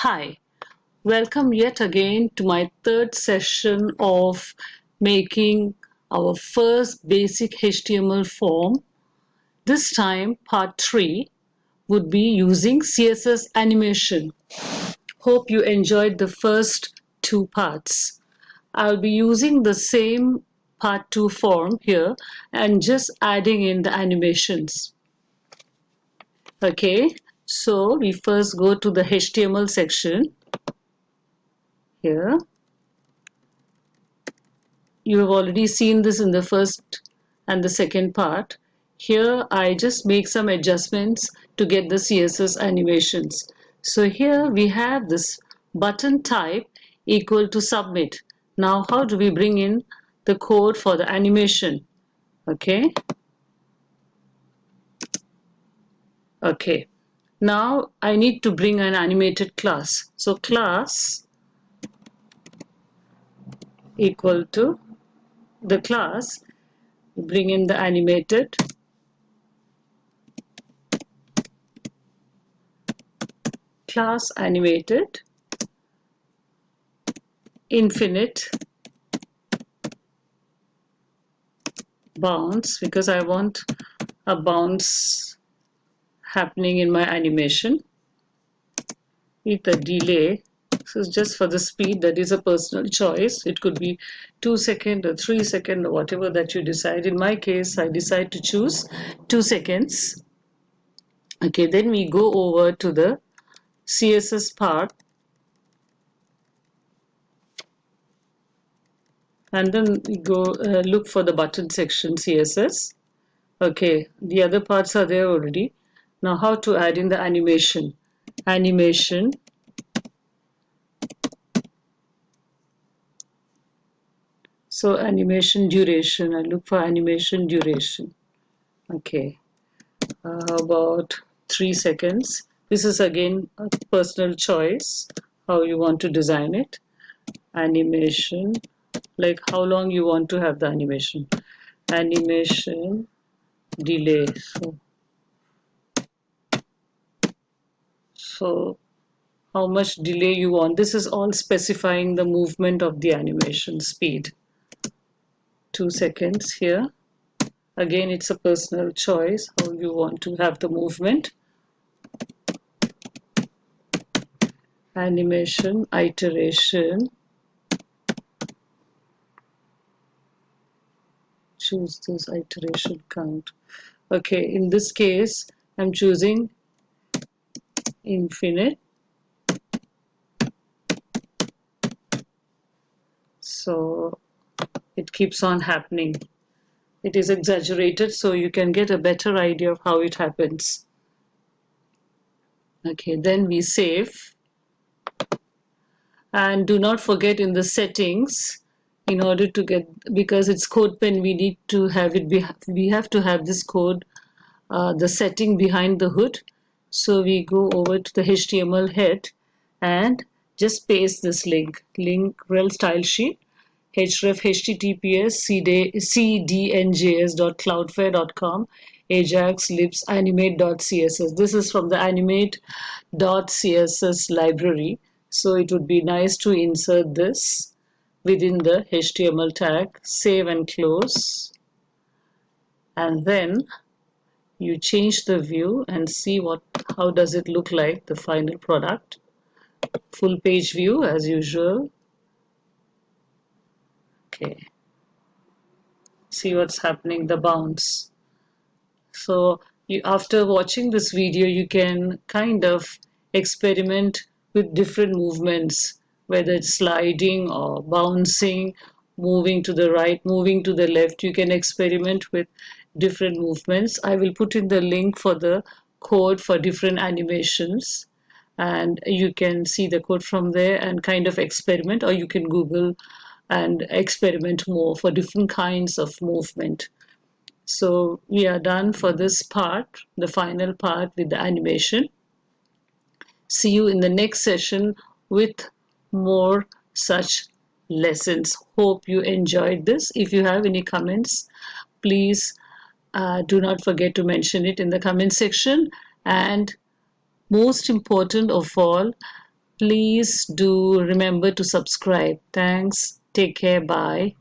Hi, welcome yet again to my third session of making our first basic HTML form. This time, part 3 would be using CSS Animation. Hope you enjoyed the first two parts. I'll be using the same part 2 form here and just adding in the animations. Okay, so we first go to the HTML section here. You have already seen this in the first and the second part. Here I just make some adjustments to get the CSS animations. So here we have this button type equal to submit. Now how do we bring in the code for the animation? Okay. Okay. Now I need to bring an animated class. So class equal to the class, bring in the animated class animated infinite bounce, because I want a bounce happening in my animation with a delay. So it's just for the speed, that is a personal choice. It could be 2 seconds or 3 seconds or whatever that you decide. In my case, I decide to choose 2 seconds. Okay, then we go over to the CSS part, and then we go look for the button section CSS. Okay, the other parts are there already. Now how to add in the animation? Animation So animation duration, I look for animation duration. Okay, about 3 seconds. This is again a personal choice, how you want to design it. Animation, like how long you want to have the animation. Animation delay. So how much delay you want. This is all specifying the movement of the animation speed. 2 seconds here. Again, it's a personal choice how you want to have the movement. Animation iteration. Choose this iteration count. Okay, in this case, I'm choosing infinite. So it keeps on happening. It is exaggerated so you can get a better idea of how it happens. Okay, then we save. And do not forget in the settings, in order to get, because it's CodePen, we need to have it, we have to have this code, the setting behind the hood. So we go over to the HTML head and just paste this link rel style sheet href https cdnjs.cloudflare.com ajax libs animate.css. This is from the animate.css library. So it would be nice to insert this within the HTML tag, save and close, and then you change the view and see how does it look like, the final product. Full page view as usual. Okay, see what's happening, the bounce. So after watching this video, you can kind of experiment with different movements, whether it's sliding or bouncing, moving to the right, moving to the left. You can experiment with different movements. I will put in the link for the code for different animations, and you can see the code from there and kind of experiment, or you can Google and experiment more for different kinds of movement. So we are done for this part, the final part with the animation. See you in the next session with more such lessons. Hope you enjoyed this. If you have any comments, please do not forget to mention it in the comment section. And most important of all, Please do remember to subscribe. Thanks. Take care. Bye.